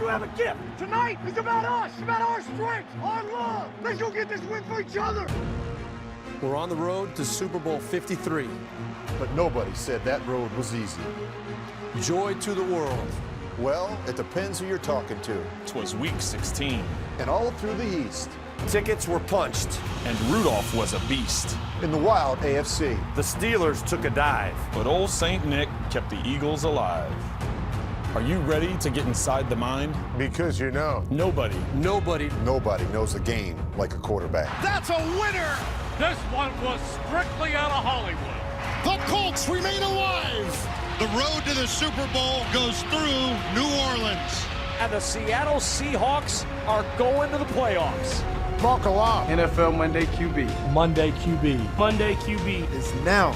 You have a gift. Tonight is about us, about our strength, our love. Let's go get this win for each other. We're on the road to Super Bowl 53. But nobody said that road was easy. Joy to the world. Well, it depends who you're talking to. 'Twas week 16. And all through the East. Tickets were punched. And Rudolph was a beast. In the wild AFC. The Steelers took a dive. But old St. Nick kept the Eagles alive. Are you ready to get inside the mind? Because you know. Nobody Nobody knows the game like a quarterback. That's a winner. This one was strictly out of Hollywood. The Colts remain alive. The road to the Super Bowl goes through New Orleans. And the Seattle Seahawks are going to the playoffs. Buckle up. NFL Monday QB. Monday QB. Monday QB Is now.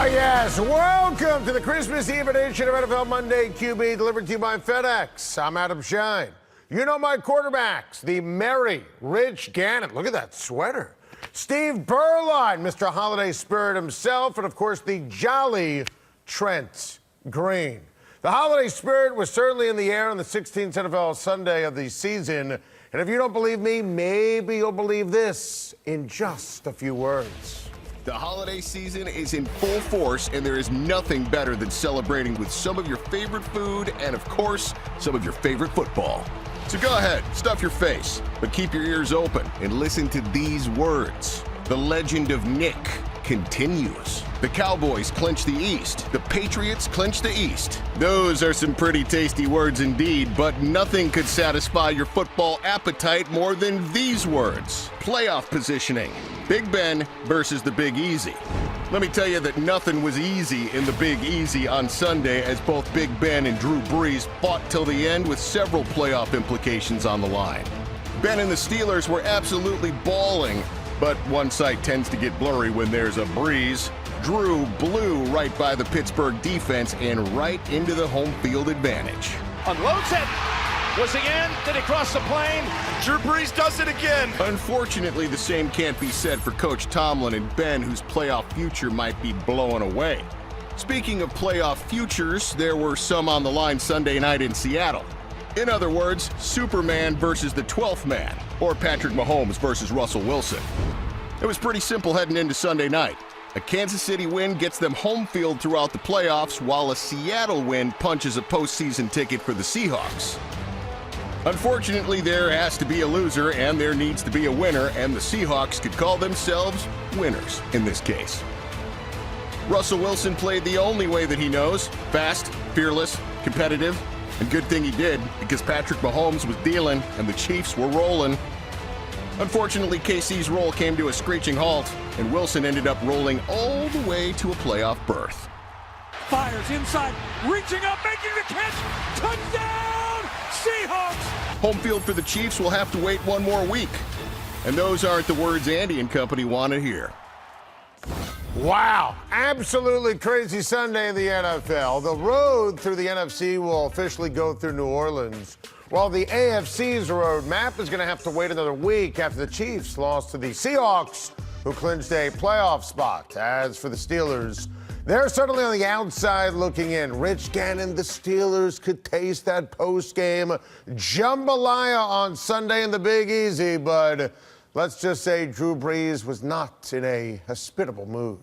Yes, welcome to the Christmas Eve edition of NFL Monday QB, delivered to you by FedEx. I'm Adam Shine. You know my quarterbacks, the merry Rich Gannon. Look at that sweater. Steve Berline, Mr. Holiday Spirit himself, and of course the jolly Trent Green. The holiday spirit was certainly in the air on the 16th NFL Sunday of the season. And if you don't believe me, maybe you'll believe this in just a few words. The holiday season is in full force, and there is nothing better than celebrating with some of your favorite food and, of course, some of your favorite football. So go ahead, stuff your face, but keep your ears open and listen to these words. The legend of Nick continues. The Cowboys clinch the East. The Patriots clinch the East. Those are some pretty tasty words indeed, but nothing could satisfy your football appetite more than these words. Playoff positioning. Big Ben versus the Big Easy. Let me tell you that nothing was easy in the Big Easy on Sunday, as both Big Ben and Drew Brees fought till the end with several playoff implications on the line. Ben and the Steelers were absolutely balling, but one sight tends to get blurry when there's a breeze. Drew blew right by the Pittsburgh defense and right into the home field advantage. Unloads it. Was he in? Did he cross the plane? Drew Brees does it again. Unfortunately, the same can't be said for Coach Tomlin and Ben, whose playoff future might be blown away. Speaking of playoff futures, there were some on the line Sunday night in Seattle. In other words, Superman versus the 12th man, or Patrick Mahomes versus Russell Wilson. It was pretty simple heading into Sunday night. A Kansas City win gets them home field throughout the playoffs, while a Seattle win punches a postseason ticket for the Seahawks. Unfortunately, there has to be a loser and there needs to be a winner, and the Seahawks could call themselves winners in this case. Russell Wilson played the only way that he knows: fast, fearless, competitive, and good thing he did, because Patrick Mahomes was dealing and the Chiefs were rolling. Unfortunately, KC's roll came to a screeching halt, and Wilson ended up rolling all the way to a playoff berth. Fires inside, reaching up, making the catch. Touchdown, Seahawks! Home field for the Chiefs will have to wait one more week. And those aren't the words Andy and company want to hear. Wow, absolutely crazy Sunday in the NFL. The road through the NFC will officially go through New Orleans, while the AFC's road map is going to have to wait another week after the Chiefs lost to the Seahawks, who clinched a playoff spot. As for the Steelers, they're certainly on the outside looking in. Rich Gannon, the Steelers could taste that post-game jambalaya on Sunday in the Big Easy, but let's just say Drew Brees was not in a hospitable mood.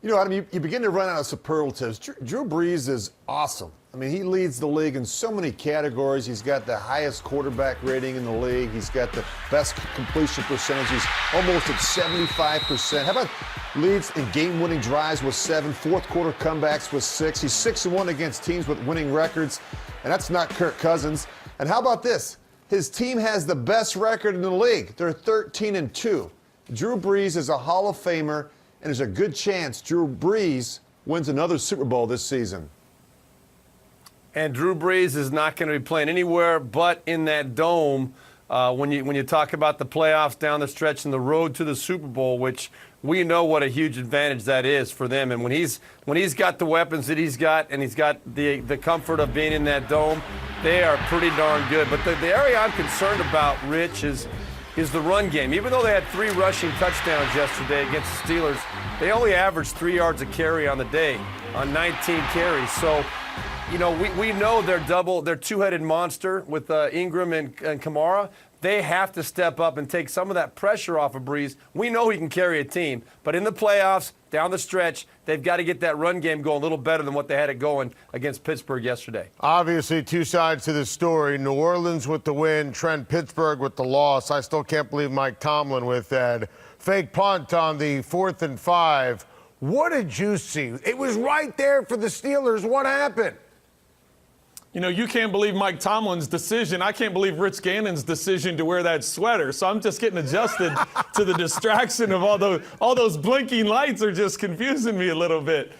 You know, Adam, you begin to run out of superlatives. Drew Brees is awesome. I mean, he leads the league in so many categories. He's got the highest quarterback rating in the league. He's got the best completion percentage. He's almost at 75%. How about leads in game-winning drives with 7, fourth quarter comebacks with 6. He's 6-1 against teams with winning records, and that's not Kirk Cousins. And how about this? His team has the best record in the league. They're 13-2. Drew Brees is a Hall of Famer, and there's a good chance Drew Brees wins another Super Bowl this season. And Drew Brees is not going to be playing anywhere but in that dome when you talk about the playoffs down the stretch and the road to the Super Bowl, which we know what a huge advantage that is for them. And when he's got the weapons that he's got and he's got the comfort of being in that dome, they are pretty darn good. But the area I'm concerned about, Rich, is the run game. Even though they had 3 rushing touchdowns yesterday against the Steelers, they only averaged 3 yards a carry on the day on 19 carries. So, you know, we know they're two-headed monster with Ingram and Kamara. They have to step up and take some of that pressure off of Brees. We know he can carry a team, but in the playoffs, down the stretch, they've got to get that run game going a little better than what they had it going against Pittsburgh yesterday. Obviously, 2 sides to this story. New Orleans with the win, Trent Pittsburgh with the loss. I still can't believe Mike Tomlin with that fake punt on the 4th and 5. What did you see? It was right there for the Steelers. What happened? You know, you can't believe Mike Tomlin's decision. I can't believe Rich Gannon's decision to wear that sweater. So I'm just getting adjusted to the distraction of all those blinking lights are just confusing me a little bit.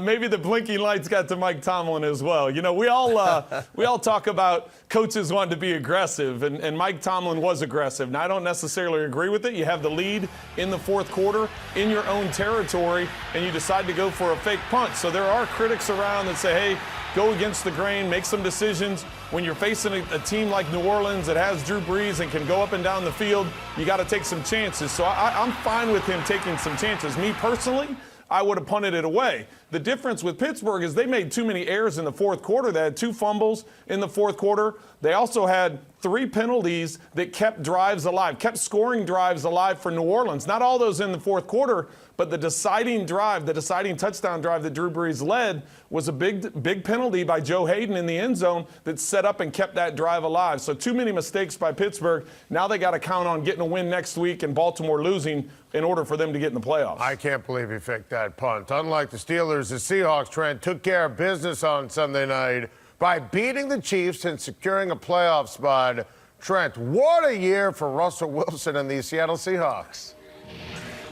Maybe the blinking lights got to Mike Tomlin as well. You know, we all talk about coaches wanting to be aggressive, and Mike Tomlin was aggressive. Now, I don't necessarily agree with it. You have the lead in the 4th quarter in your own territory, and you decide to go for a fake punt. So there are critics around that say, hey, go against the grain, make some decisions. When you're facing a team like New Orleans that has Drew Brees and can go up and down the field, you got to take some chances. So I'm fine with him taking some chances. Me personally, I would have punted it away. The difference with Pittsburgh is they made too many errors in the 4th quarter. They had 2 fumbles in the 4th quarter. They also had 3 penalties that kept drives alive, kept scoring drives alive for New Orleans. Not all those in the 4th quarter, but the deciding drive, the deciding touchdown drive that Drew Brees led was a big penalty by Joe Hayden in the end zone that set up and kept that drive alive. So too many mistakes by Pittsburgh. Now they got to count on getting a win next week and Baltimore losing in order for them to get in the playoffs. I can't believe he faked that punt. Unlike the Steelers, the Seahawks, Trent, took care of business on Sunday night by beating the Chiefs and securing a playoff spot. Trent, what a year for Russell Wilson and the Seattle Seahawks.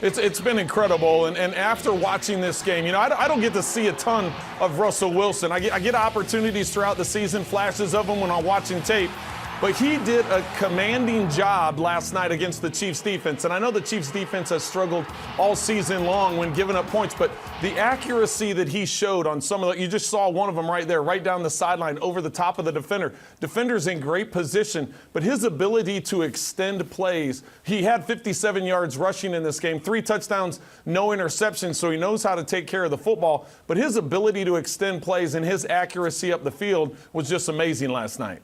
It's been incredible, and after watching this game, you know, I don't get to see a ton of Russell Wilson. I get opportunities throughout the season, flashes of him when I'm watching tape. But he did a commanding job last night against the Chiefs defense. And I know the Chiefs defense has struggled all season long when giving up points, but the accuracy that he showed on some of the, you just saw one of them right there, right down the sideline over the top of the defender. Defender's in great position, but his ability to extend plays, he had 57 yards rushing in this game, 3 touchdowns, no interceptions, so he knows how to take care of the football. But his ability to extend plays and his accuracy up the field was just amazing last night.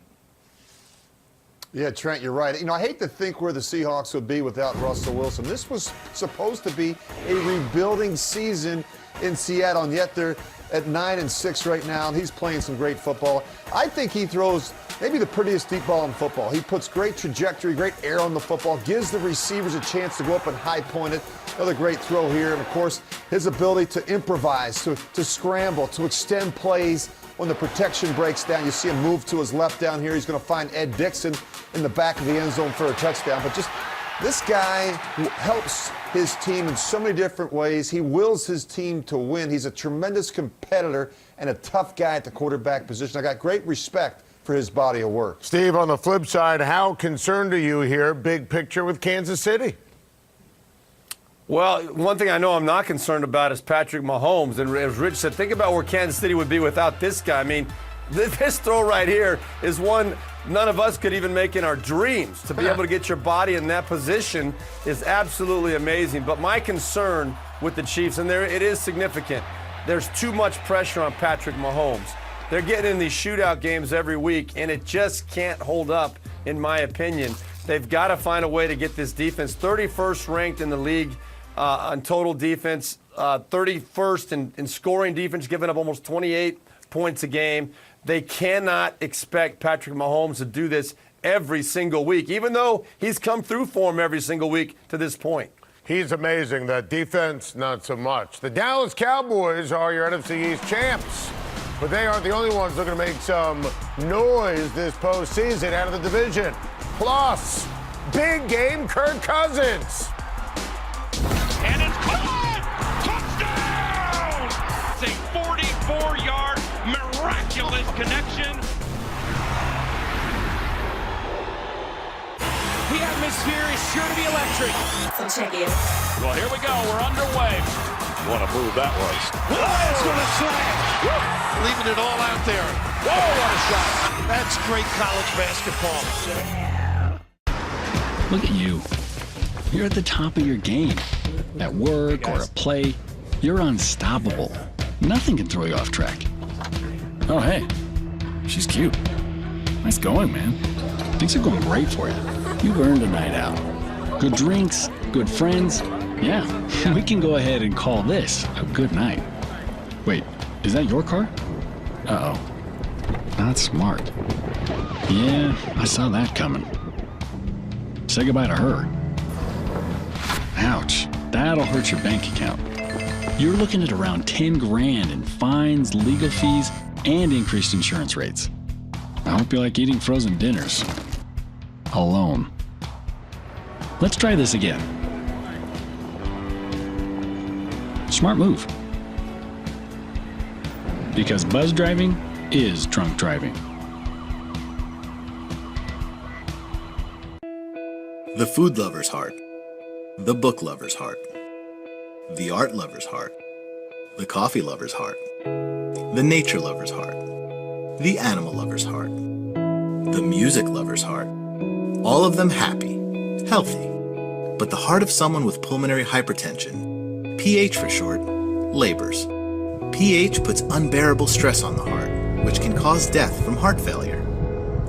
Yeah, Trent, you're right. You know, I hate to think where the Seahawks would be without Russell Wilson. This was supposed to be a rebuilding season in Seattle, and yet they're at 9-6 right now, and he's playing some great football. I think he throws maybe the prettiest deep ball in football. He puts great trajectory, great air on the football, gives the receivers a chance to go up and high point it. Another great throw here, and of course, his ability to improvise, to scramble, to extend plays. When the protection breaks down, you see him move to his left down here. He's going to find Ed Dixon in the back of the end zone for a touchdown. But just this guy helps his team in so many different ways. He wills his team to win. He's a tremendous competitor and a tough guy at the quarterback position. I got great respect for his body of work. Steve, on the flip side, how concerned are you here, big picture, with Kansas City? Well, one thing I know I'm not concerned about is Patrick Mahomes. And as Rich said, think about where Kansas City would be without this guy. I mean, this throw right here is one none of us could even make in our dreams. To be able to get your body in that position is absolutely amazing. But my concern with the Chiefs, and it is significant, there's too much pressure on Patrick Mahomes. They're getting in these shootout games every week, and it just can't hold up, in my opinion. They've got to find a way to get this defense 31st ranked in the league on total defense, 31st in scoring defense, giving up almost 28 points a game. They cannot expect Patrick Mahomes to do this every single week, even though he's come through for him every single week to this point. He's amazing. The defense, not so much. The Dallas Cowboys are your NFC East champs, but they aren't the only ones looking to make some noise this postseason out of the division. Plus, big game Kirk Cousins. And it's caught! Touchdown! It's a 44-yard Miraculous connection. The atmosphere is sure to be electric. So check it. Well, here we go. We're underway. What a move that was. Oh, it's going to slam. Leaving it all out there. Whoa, what a shot. That's great college basketball. Look at you. You're at the top of your game. At work or at play, you're unstoppable. Nothing can throw you off track. Oh, hey, she's cute. Nice going, man. Things are going great for you. You've earned a night out. Good drinks, good friends. Yeah, we can go ahead and call this a good night. Wait, is that your car? Uh-oh. Not smart. Yeah, I saw that coming. Say goodbye to her. Ouch, that'll hurt your bank account. You're looking at around 10 grand in fines, legal fees, and increased insurance rates. I hope you like eating frozen dinners. Alone. Let's try this again. Smart move. Because buzz driving is drunk driving. The food lover's heart. The book lover's heart. The art lover's heart. The coffee lover's heart. The nature lover's heart. The animal lover's heart. The music lover's heart. All of them happy, healthy. But the heart of someone with pulmonary hypertension, PH for short, labors. PH puts unbearable stress on the heart, which can cause death from heart failure.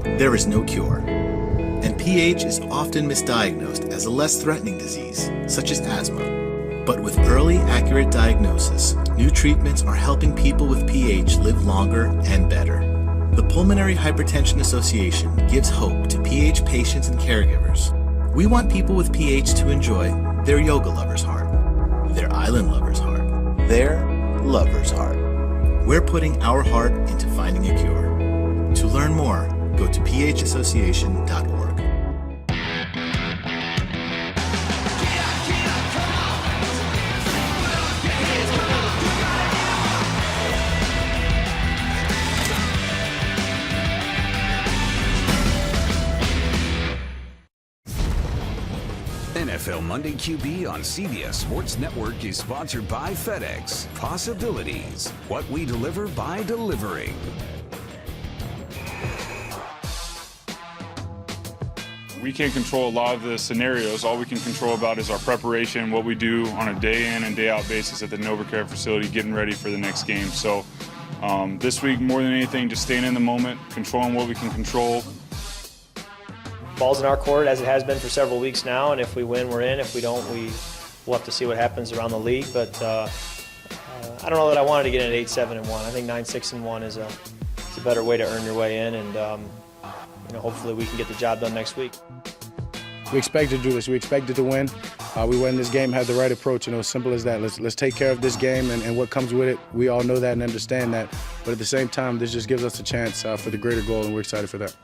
There is no cure, and PH is often misdiagnosed as a less threatening disease, such as asthma. But with early, accurate diagnosis, new treatments are helping people with PH live longer and better. The Pulmonary Hypertension Association gives hope to PH patients and caregivers. We want people with PH to enjoy their yoga lover's heart, their island lover's heart, their lover's heart. We're putting our heart into finding a cure. To learn more, go to phassociation.org. NFL Monday QB on CBS Sports Network is sponsored by FedEx. Possibilities. What we deliver by delivering. We can't control a lot of the scenarios. All we can control about is our preparation, what we do on a day in and day out basis at the NovaCare facility, getting ready for the next game. So this week, more than anything, just staying in the moment, controlling what we can control. Ball's in our court, as it has been for several weeks now, and if we win, we're in. If we don't, we'll have to see what happens around the league. But I don't know that I wanted to get in at 8-7-1. I think 9-6-1 is a better way to earn your way in, and hopefully we can get the job done next week. We expected to do this. We expected to win. We win this game, have the right approach, as simple as that. Let's take care of this game and what comes with it. We all know that and understand that. But at the same time, this just gives us a chance for the greater goal, and we're excited for that.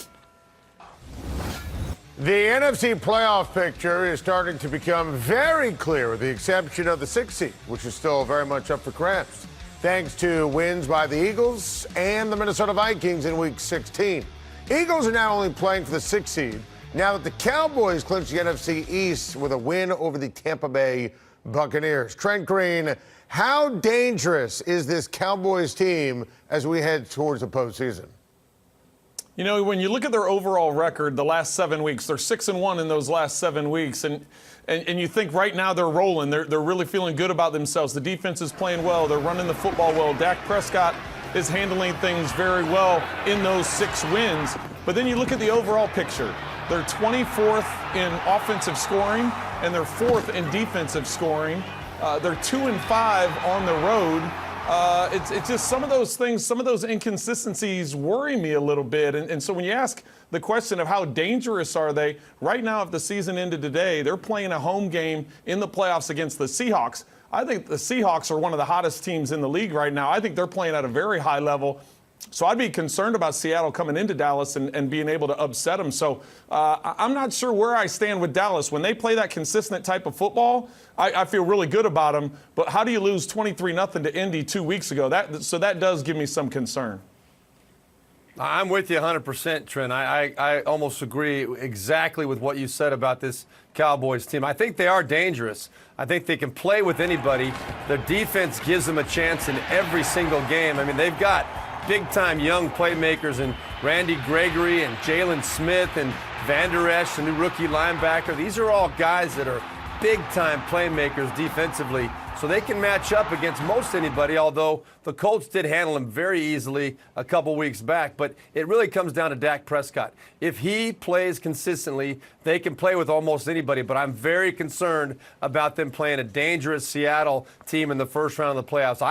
The NFC playoff picture is starting to become very clear, with the exception of the 6th seed, which is still very much up for grabs, thanks to wins by the Eagles and the Minnesota Vikings in Week 16. Eagles are now only playing for the 6th seed now that the Cowboys clinched the NFC East with a win over the Tampa Bay Buccaneers. Trent Green, how dangerous is this Cowboys team as we head towards the postseason? You know, when you look at their overall record the last 7 weeks, they're 6-1 in those last 7 weeks. And you think right now they're rolling. They're really feeling good about themselves. The defense is playing well. They're running the football well. Dak Prescott is handling things very well in those 6 wins. But then you look at the overall picture. They're 24th in offensive scoring, and they're 4th in defensive scoring. They're 2-5 on the road. It's just some of those things, some of those inconsistencies worry me a little bit. And so when you ask the question of how dangerous are they, right now if the season ended today, they're playing a home game in the playoffs against the Seahawks. I think the Seahawks are one of the hottest teams in the league right now. I think they're playing at a very high level. So I'd be concerned about Seattle coming into Dallas and being able to upset them. So I'm not sure where I stand with Dallas. When they play that consistent type of football, I feel really good about them. But how do you lose 23-0 to Indy 2 weeks ago? So that does give me some concern. I'm with you 100%, Trent. I almost agree exactly with what you said about this Cowboys team. I think they are dangerous. I think they can play with anybody. Their defense gives them a chance in every single game. I mean, they've got big-time young playmakers and Randy Gregory and Jalen Smith and Van Der Esch, the new rookie linebacker. These are all guys that are big-time playmakers defensively, so they can match up against most anybody, although the Colts did handle him very easily a couple weeks back. But it really comes down to Dak Prescott. If he plays consistently, they can play with almost anybody, but I'm very concerned about them playing a dangerous Seattle team in the first round of the playoffs.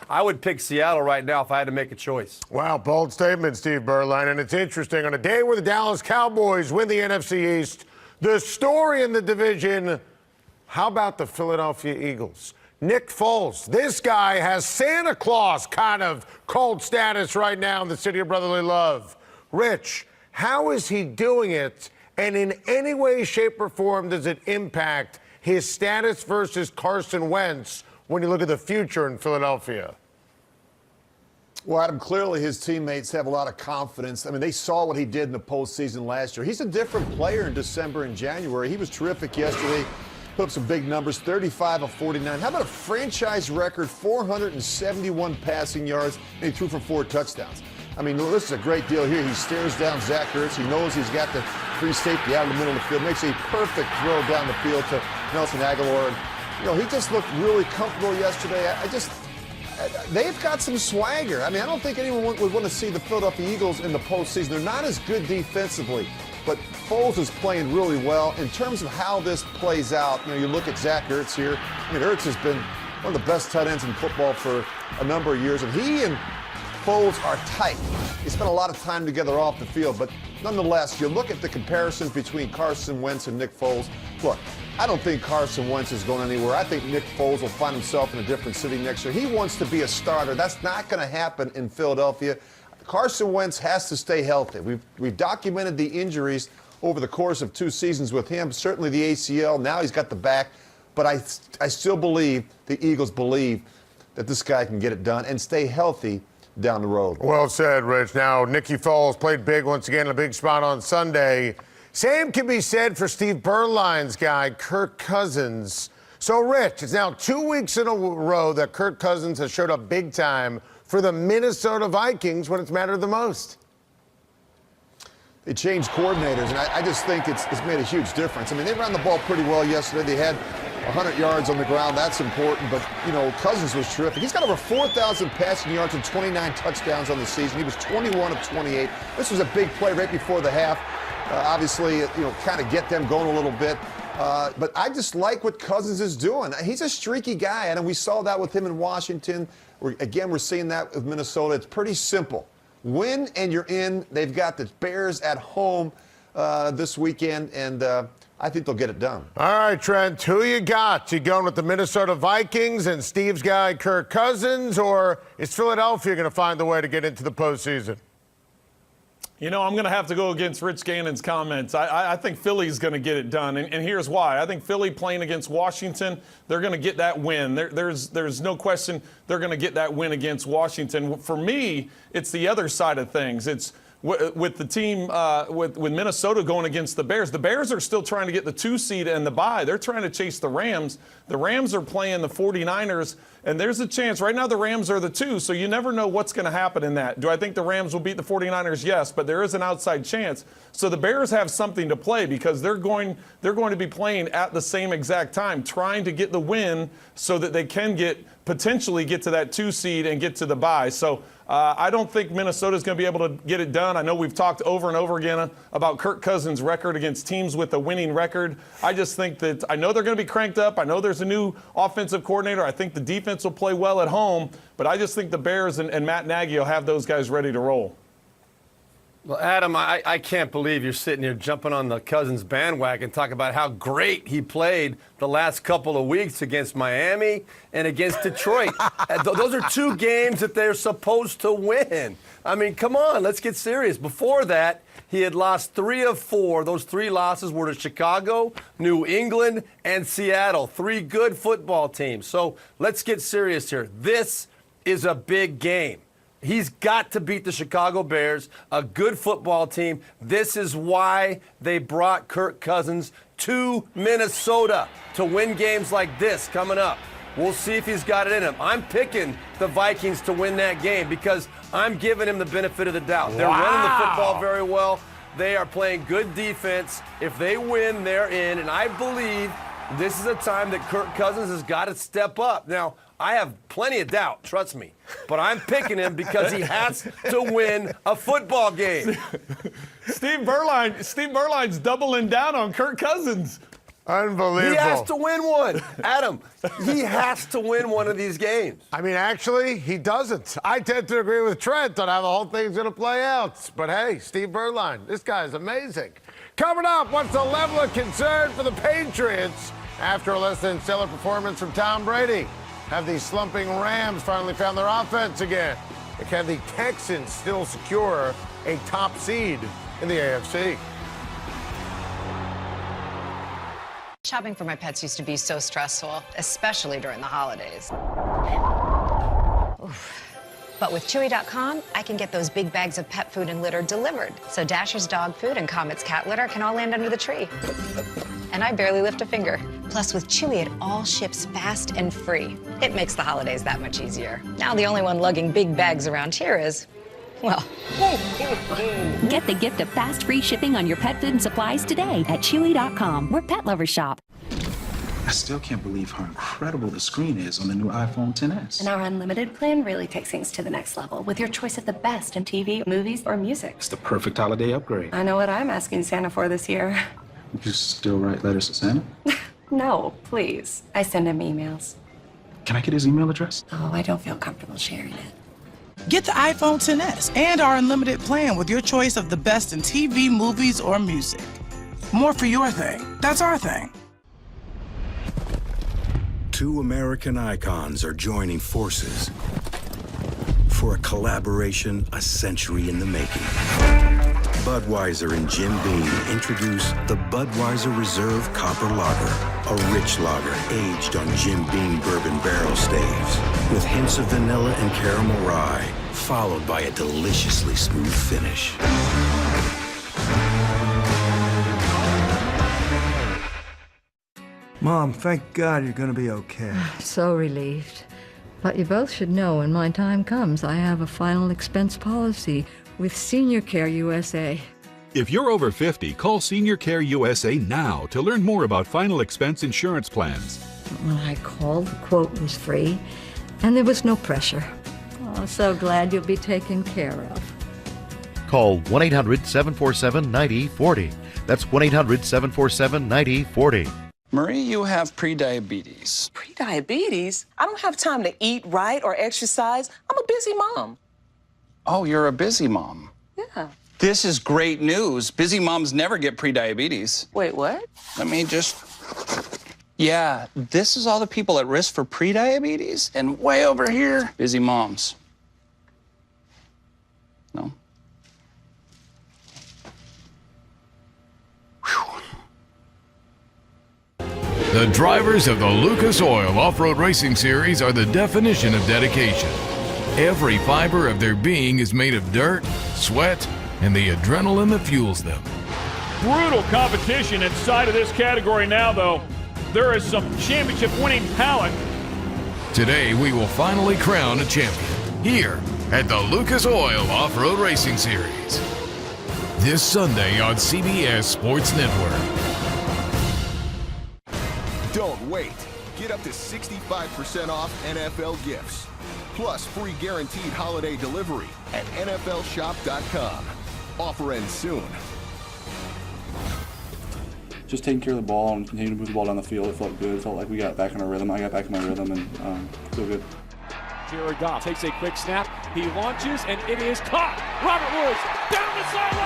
I would pick Seattle right now if I had to make a choice. Wow, bold statement, Steve Berline. And it's interesting, on a day where the Dallas Cowboys win the NFC East, the story in the division, how about the Philadelphia Eagles? Nick Foles, this guy has Santa Claus kind of cult status right now in the city of brotherly love. Rich, how is he doing it? And in any way, shape, or form does it impact his status versus Carson Wentz when you look at the future in Philadelphia? Well, Adam, clearly his teammates have a lot of confidence. I mean, they saw what he did in the postseason last year. He's a different player in December and January. He was terrific yesterday. Put up some big numbers, 35 of 49. How about a franchise record, 471 passing yards, and he threw for 4 touchdowns. I mean, this is a great deal here. He stares down Zach Ertz. He knows he's got the free safety out of the middle of the field. Makes a perfect throw down the field to Nelson Aguilar. And, you know, he just looked really comfortable yesterday. They've got some swagger. I mean, I don't think anyone would want to see the Philadelphia Eagles in the postseason. They're not as good defensively. But Foles is playing really well. In terms of how this plays out, you know, you look at Zach Ertz here. I mean, Ertz has been one of the best tight ends in football for a number of years, and he and Foles are tight. They spent a lot of time together off the field, but nonetheless, you look at the comparisons between Carson Wentz and Nick Foles. Look, I don't think Carson Wentz is going anywhere. I think Nick Foles will find himself in a different city next year. He wants to be a starter. That's not going to happen in Philadelphia. Carson Wentz has to stay healthy. We've documented the injuries over the course of 2 seasons with him, certainly the ACL. Now he's got the back. But I still believe, the Eagles believe, that this guy can get it done and stay healthy down the road. Well said, Rich. Now, Nicky Foles played big once again in a big spot on Sunday. Same can be said for Steve Berline's guy, Kirk Cousins. So, Rich, it's now 2 weeks in a row that Kirk Cousins has showed up big time for the Minnesota Vikings when it's mattered the most. They changed coordinators, and I just think it's made a huge difference. I mean, they ran the ball pretty well yesterday. They had 100 yards on the ground. That's important. But, you know, Cousins was terrific. He's got over 4,000 passing yards and 29 touchdowns on the season. He was 21 of 28. This was a big play right before the half. Obviously, you know, kind of get them going a little bit. But I just like what Cousins is doing. He's a streaky guy, and we saw that with him in Washington. We're seeing that with Minnesota. It's pretty simple. Win and you're in. They've got the Bears at home this weekend, and I think they'll get it done. All right, Trent, who you got? You going with the Minnesota Vikings and Steve's guy, Kirk Cousins, or is Philadelphia going to find the way to get into the postseason? You know, I'm going to have to go against Rich Gannon's comments. I think Philly's going to get it done, and here's why. I think Philly playing against Washington, they're going to get that win. There's no question they're going to get that win against Washington. For me, it's the other side of things. It's with the team, with Minnesota going against the Bears. The Bears are still trying to get the 2 seed and the bye. They're trying to chase the Rams. The Rams are playing the 49ers, and there's a chance. Right now the Rams are the 2, so you never know what's going to happen in that. Do I think the Rams will beat the 49ers? Yes, but there is an outside chance. So the Bears have something to play because they're going to be playing at the same exact time, trying to get the win so that they can potentially get to that 2 seed and get to the bye. So I don't think Minnesota's going to be able to get it done. I know we've talked over and over again about Kirk Cousins' record against teams with a winning record. I just think that I know they're going to be cranked up. I know there's a new offensive coordinator. I think the defense will play well at home. But I just think the Bears and Matt Nagy will have those guys ready to roll. Well, Adam, I can't believe you're sitting here jumping on the Cousins bandwagon, talking about how great he played the last couple of weeks against Miami and against Detroit. Those are 2 games that they're supposed to win. I mean, come on, let's get serious. Before that, he had lost 3 of 4. Those 3 losses were to Chicago, New England, and Seattle. 3 good football teams. So let's get serious here. This is a big game. He's got to beat the Chicago Bears, a good football team. This is why they brought Kirk Cousins to Minnesota, to win games like this coming up. We'll see if he's got it in him. I'm picking the Vikings to win that game because I'm giving him the benefit of the doubt. They're running the football very well. They are playing good defense. If they win, they're in. And I believe this is a time that Kirk Cousins has got to step up. Now, I have plenty of doubt, trust me. But I'm picking him because he has to win a football game. Steve Berline's doubling down on Kirk Cousins. Unbelievable. He has to win one. Adam, he has to win one of these games. I mean, actually, he doesn't. I tend to agree with Trent on how the whole thing's going to play out. But hey, Steve Berline, this guy's amazing. Coming up, what's the level of concern for the Patriots after a less than stellar performance from Tom Brady? Have the slumping Rams finally found their offense again? And can the Texans still secure a top seed in the AFC? Shopping for my pets used to be so stressful, especially during the holidays. Oof. But with Chewy.com, I can get those big bags of pet food and litter delivered. So Dasher's dog food and Comet's cat litter can all land under the tree. And I barely lift a finger. Plus, with Chewy, it all ships fast and free. It makes the holidays that much easier. Now the only one lugging big bags around here is, well. Get the gift of fast, free shipping on your pet food and supplies today at Chewy.com, where pet lovers shop. I still can't believe how incredible the screen is on the new iPhone XS. And our unlimited plan really takes things to the next level with your choice of the best in TV, movies, or music. It's the perfect holiday upgrade. I know what I'm asking Santa for this year. You still write letters to Santa? No, please. I send him emails. Can I get his email address? Oh, I don't feel comfortable sharing it. Get the iPhone XS and our unlimited plan with your choice of the best in TV, movies, or music. More for your thing. That's our thing. 2 American icons are joining forces for a collaboration a century in the making. Budweiser and Jim Beam introduce the Budweiser Reserve Copper Lager, a rich lager aged on Jim Beam bourbon barrel staves with hints of vanilla and caramel rye, followed by a deliciously smooth finish. Mom, thank God you're going to be okay. So relieved. But you both should know when my time comes, I have a final expense policy with Senior Care USA. If you're over 50, call Senior Care USA now to learn more about final expense insurance plans. When I called, the quote was free, and there was no pressure. Oh, so glad you'll be taken care of. Call 1-800-747-9040. That's 1-800-747-9040. Marie, you have prediabetes. Prediabetes? I don't have time to eat right or exercise. I'm a busy mom. Oh, you're a busy mom. Yeah. This is great news. Busy moms never get prediabetes. Wait, what? Let me just... Yeah, this is all the people at risk for prediabetes, and way over here, busy moms. No? The drivers of the Lucas Oil Off-Road Racing Series are the definition of dedication. Every fiber of their being is made of dirt, sweat, and the adrenaline that fuels them. Brutal competition inside of this category now, though. There is some championship-winning talent. Today, we will finally crown a champion here at the Lucas Oil Off-Road Racing Series. This Sunday on CBS Sports Network. Don't wait. Get up to 65% off NFL gifts. Plus free guaranteed holiday delivery at NFLshop.com. Offer ends soon. Just taking care of the ball and continuing to move the ball down the field. It felt good. It felt like we got back in our rhythm. I got back in my rhythm and feel good. Jared Goff takes a quick snap. He launches, and it is caught. Robert Woods down the sideline.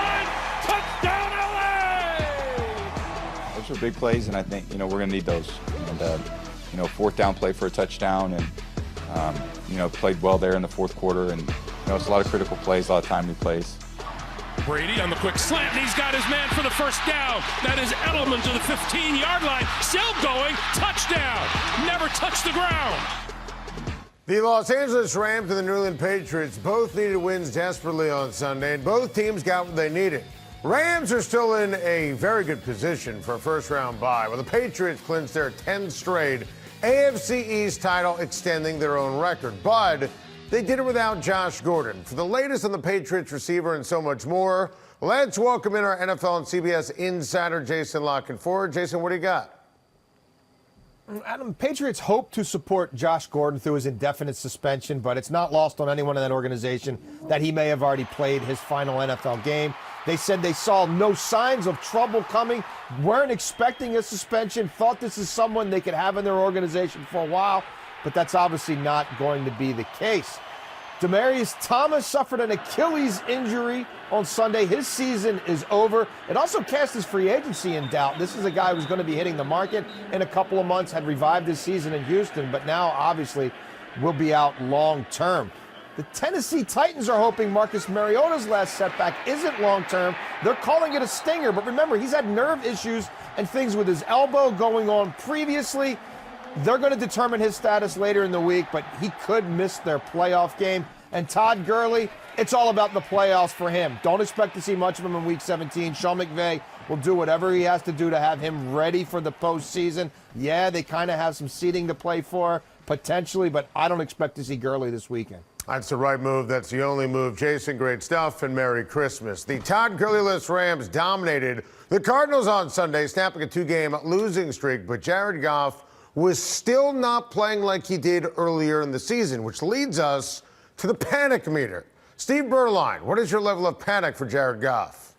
for big plays, and I think, we're going to need those. And, fourth down play for a touchdown, and, played well there in the fourth quarter. And, it's a lot of critical plays, a lot of timely plays. Brady on the quick slant, and he's got his man for the first down. That is Edelman to the 15-yard line. Still going. Touchdown. Never touched the ground. The Los Angeles Rams and the New England Patriots both needed wins desperately on Sunday, and both teams got what they needed. Rams are still in a very good position for a first-round bye, while the Patriots clinched their 10th straight AFC East title, extending their own record. But they did it without Josh Gordon. For the latest on the Patriots receiver and so much more, let's welcome in our NFL and CBS insider, Jason La Canfora. Jason, what do you got? Adam, Patriots hope to support Josh Gordon through his indefinite suspension, but it's not lost on anyone in that organization that he may have already played his final NFL game. They said they saw no signs of trouble coming, weren't expecting a suspension, thought this is someone they could have in their organization for a while, but that's obviously not going to be the case. Demaryius Thomas suffered an Achilles injury on Sunday. His season is over. It also cast his free agency in doubt. This is a guy who's going to be hitting the market in a couple of months, had revived his season in Houston, but now obviously will be out long term. The Tennessee Titans are hoping Marcus Mariota's last setback isn't long term. They're calling it a stinger, but remember, he's had nerve issues and things with his elbow going on previously. They're going to determine his status later in the week, but he could miss their playoff game. And Todd Gurley, it's all about the playoffs for him. Don't expect to see much of him in Week 17. Sean McVay will do whatever he has to do to have him ready for the postseason. Yeah, they kind of have some seeding to play for, potentially, but I don't expect to see Gurley this weekend. That's the right move. That's the only move. Jason, great stuff, and Merry Christmas. The Todd Gurley-less Rams dominated the Cardinals on Sunday, snapping a 2-game losing streak, but Jared Goff was still not playing like he did earlier in the season, which leads us to the panic meter. Steve Berline, what is your level of panic for Jared Goff?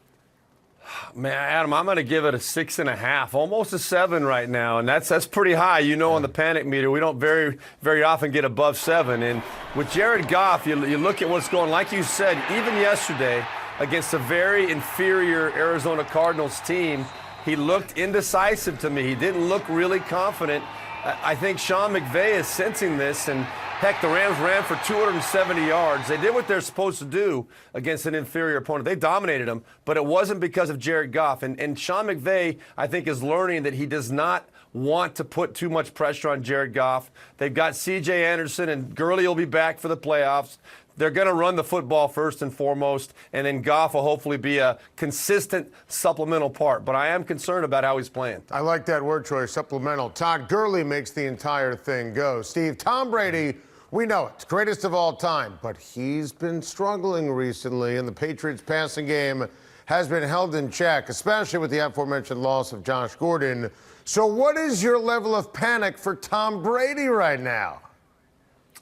Man, Adam, I'm going to give it a 6.5, almost a 7 right now, and that's pretty high. On the panic meter, we don't very often get above 7. And with Jared Goff, you look at what's going, like you said, even yesterday against a very inferior Arizona Cardinals team, he looked indecisive to me. He didn't look really confident. I think Sean McVay is sensing this, and heck, the Rams ran for 270 yards. They did what they're supposed to do against an inferior opponent. They dominated them, but it wasn't because of Jared Goff. And Sean McVay, I think, is learning that he does not want to put too much pressure on Jared Goff. They've got C.J. Anderson, and Gurley will be back for the playoffs. They're going to run the football first and foremost, and then Goff will hopefully be a consistent supplemental part. But I am concerned about how he's playing. I like that word choice, supplemental. Todd Gurley makes the entire thing go. Steve, Tom Brady, we know it, greatest of all time, but he's been struggling recently, and the Patriots' passing game has been held in check, especially with the aforementioned loss of Josh Gordon. So what is your level of panic for Tom Brady right now?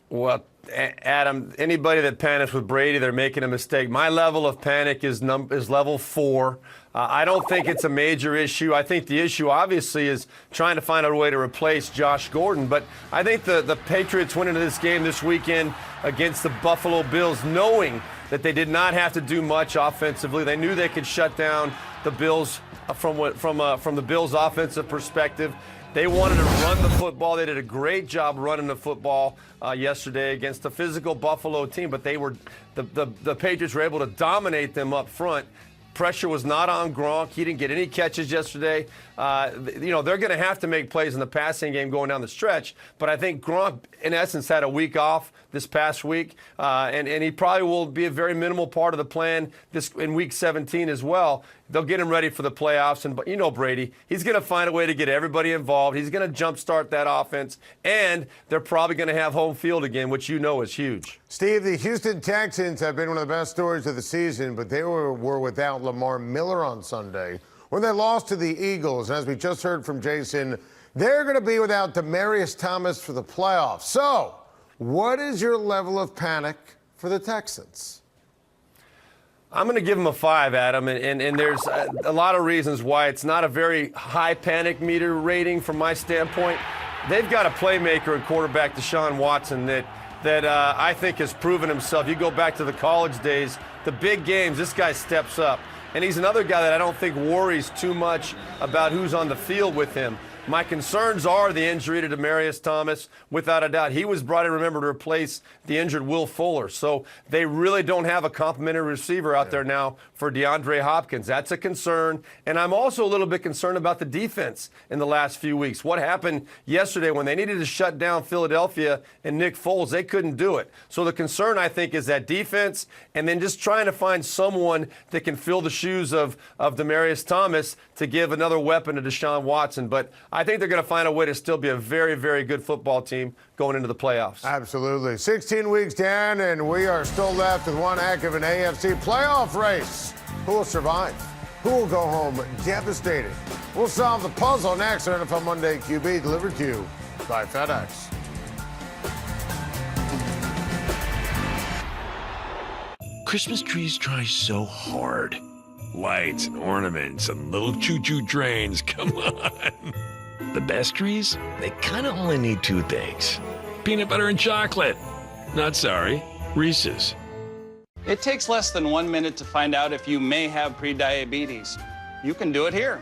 Well, Adam, anybody that panics with Brady, they're making a mistake. My level of panic is level 4. I don't think it's a major issue. I think the issue, obviously, is trying to find a way to replace Josh Gordon. But I think the Patriots went into this game this weekend against the Buffalo Bills knowing that they did not have to do much offensively. They knew they could shut down the Bills from the Bills' offensive perspective. They wanted to run the football. They did a great job running the football yesterday against a physical Buffalo team, but the Patriots were able to dominate them up front. Pressure was not on Gronk. He didn't get any catches yesterday. They're going to have to make plays in the passing game going down the stretch, but I think Gronk, in essence, had a week off this past week, and he probably will be a very minimal part of the plan in Week 17 as well. They'll get him ready for the playoffs, and Brady, he's going to find a way to get everybody involved. He's going to jumpstart that offense, and they're probably going to have home field again, which is huge. Steve, the Houston Texans have been one of the best stories of the season, but they were without Lamar Miller on Sunday when they lost to the Eagles. And as we just heard from Jason, they're going to be without Demaryius Thomas for the playoffs. So, what is your level of panic for the Texans? I'm going to give them a 5, Adam, and there's a lot of reasons why it's not a very high panic meter rating from my standpoint. They've got a playmaker and quarterback, Deshaun Watson, that I think has proven himself. You go back to the college days, the big games, this guy steps up. and he's another guy that I don't think worries too much about who's on the field with him. My concerns are the injury to Demaryius Thomas, without a doubt. He was brought in, remember, to replace the injured Will Fuller. So they really don't have a complimentary receiver out there now for DeAndre Hopkins. That's a concern. And I'm also a little bit concerned about the defense in the last few weeks. What happened yesterday when they needed to shut down Philadelphia and Nick Foles? They couldn't do it. So the concern, I think, is that defense, and then just trying to find someone that can fill the shoes of Demaryius Thomas to give another weapon to Deshaun Watson. But I think they're going to find a way to still be a very, very good football team going into the playoffs. Absolutely. 16 weeks down, and we are still left with one heck of an AFC playoff race. Who will survive? Who will go home devastated? We'll solve the puzzle next on NFL Monday QB, delivered to you by FedEx. Christmas trees try so hard. Lights and ornaments and little choo-choo trains, come on. The best trees, they kind of only need two things. Peanut butter and chocolate. Not sorry, Reese's. It takes less than 1 minute to find out if you may have prediabetes. You can do it here.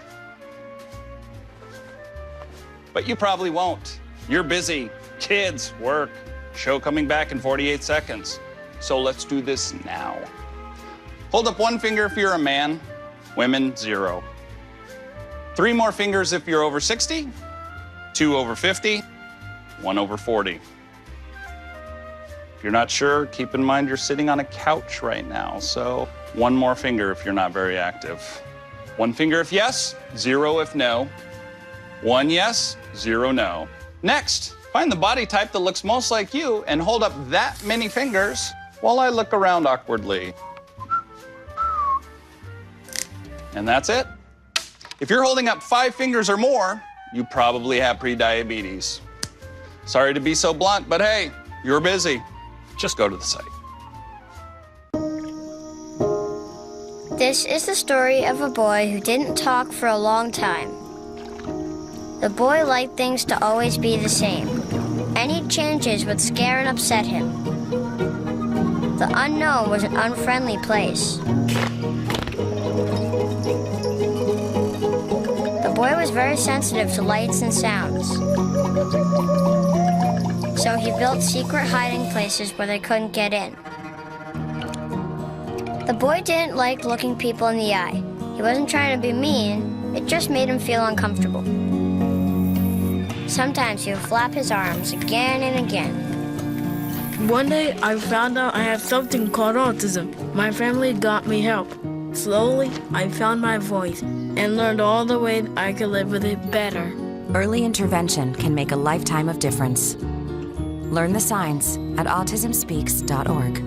But you probably won't. You're busy. Kids, work, show coming back in 48 seconds. So let's do this now. Hold up one finger if you're a man, women, 0. 3 more fingers if you're over 60, 2 over 50, 1 over 40. If you're not sure, keep in mind you're sitting on a couch right now, so 1 more finger if you're not very active. 1 finger if yes, 0 if no. 1 yes, 0 no. Next, find the body type that looks most like you and hold up that many fingers while I look around awkwardly. And that's it. If you're holding up 5 fingers or more, you probably have prediabetes. Sorry to be so blunt, but hey, you're busy. Just go to the site. This is the story of a boy who didn't talk for a long time. The boy liked things to always be the same. Any changes would scare and upset him. The unknown was an unfriendly place. The boy was very sensitive to lights and sounds. So he built secret hiding places where they couldn't get in. The boy didn't like looking people in the eye. He wasn't trying to be mean, it just made him feel uncomfortable. Sometimes he would flap his arms again and again. One day, I found out I have something called autism. My family got me help. Slowly, I found my voice and learned all the ways I could live with it better. Early intervention can make a lifetime of difference. Learn the signs at autismspeaks.org.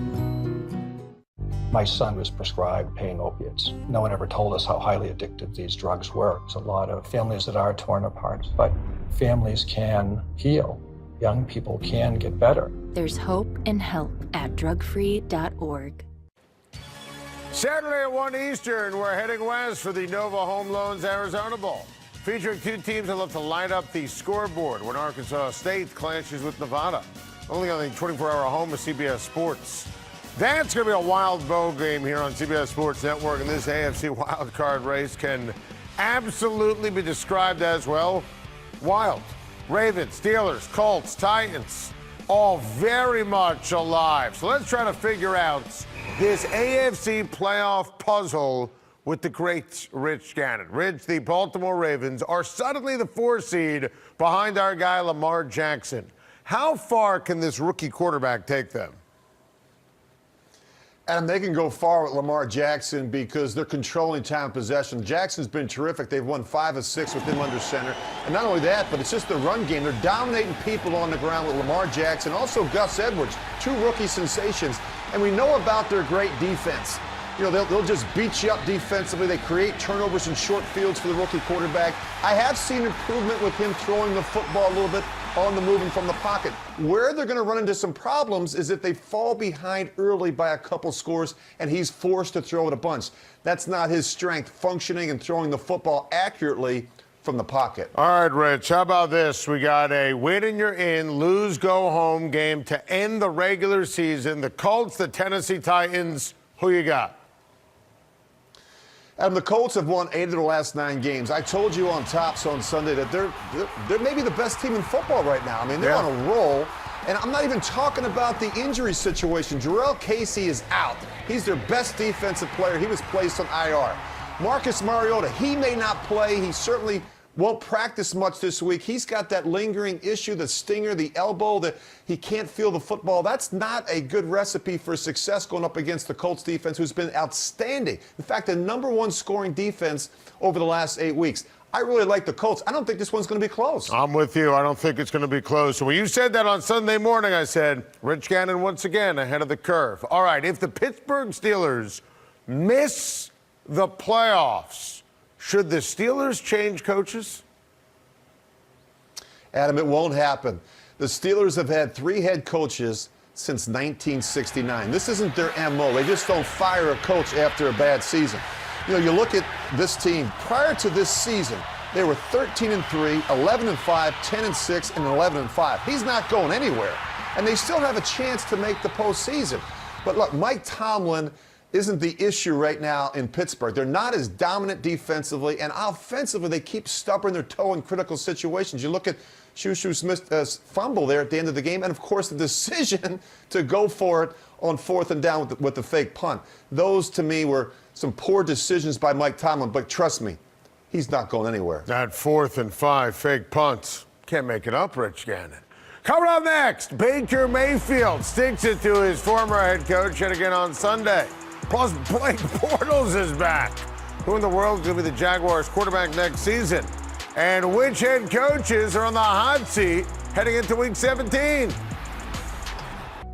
My son was prescribed pain opiates. No one ever told us how highly addictive these drugs were. There's a lot of families that are torn apart, but families can heal. Young people can get better. There's hope and help at drugfree.org. Saturday at 1 Eastern, we're heading west for the Nova Home Loans Arizona Bowl, featuring 2 teams that love to light up the scoreboard when Arkansas State clashes with Nevada. Only on the 24-hour home of CBS Sports. That's going to be a wild bowl game here on CBS Sports Network, and this AFC wildcard race can absolutely be described as, well, wild. Ravens, Steelers, Colts, Titans, all very much alive. So let's try to figure out this AFC playoff puzzle with the great Rich Gannon. Rich, the Baltimore Ravens are suddenly the 4 seed behind our guy Lamar Jackson. How far can this rookie quarterback take them? And they can go far with Lamar Jackson because they're controlling time of possession. Jackson's been terrific. They've won 5 of 6 with him under center. And not only that, but it's just the run game. They're dominating people on the ground with Lamar Jackson. Also Gus Edwards, 2 rookie sensations. And we know about their great defense. You know, they'll just beat you up defensively. They create turnovers in short fields for the rookie quarterback. I have seen improvement with him throwing the football a little bit on the move and from the pocket. Where they're going to run into some problems is if they fall behind early by a couple scores and he's forced to throw it a bunch. That's not his strength, functioning and throwing the football accurately from the pocket. All right, Rich, how about this? We got a win and you're in, lose, go home game to end the regular season. The Colts, the Tennessee Titans, who you got? Adam, the Colts have won 8 of their last 9 games. I told you on Tops on Sunday that they're maybe the best team in football right now. I mean, they're on a roll. And I'm not even talking about the injury situation. Jarrell Casey is out. He's their best defensive player. He was placed on IR. Marcus Mariota, he may not play. He certainly won't practice much this week. He's got that lingering issue, the stinger, the elbow, that he can't feel the football. That's not a good recipe for success going up against the Colts defense, who's been outstanding. In fact, the #1 scoring defense over the last 8 weeks. I really like the Colts. I don't think this one's going to be close. I'm with you. I don't think it's going to be close. So when you said that on Sunday morning, I said, Rich Gannon once again ahead of the curve. All right, if the Pittsburgh Steelers miss the playoffs, should the Steelers change coaches? Adam, it won't happen. The Steelers have had 3 head coaches since 1969. This isn't their MO. They just don't fire a coach after a bad season. You know, you look at this team, prior to this season, they were 13-3, 11-5, 10-6, and 11-5. He's not going anywhere. And they still have a chance to make the postseason. But look, Mike Tomlin isn't the issue right now in Pittsburgh. They're not as dominant defensively, and offensively, they keep stubbing their toe in critical situations. You look at Juju Smith's fumble there at the end of the game, and of course the decision to go for it on 4th and down with the fake punt. Those, to me, were some poor decisions by Mike Tomlin, but trust me, he's not going anywhere. That 4th and 5 fake punts. Can't make it up, Rich Gannon. Coming up next, Baker Mayfield sticks it to his former head coach yet again on Sunday. Plus, Blake Bortles is back. Who in the world is going to be the Jaguars quarterback next season? And which head coaches are on the hot seat heading into Week 17?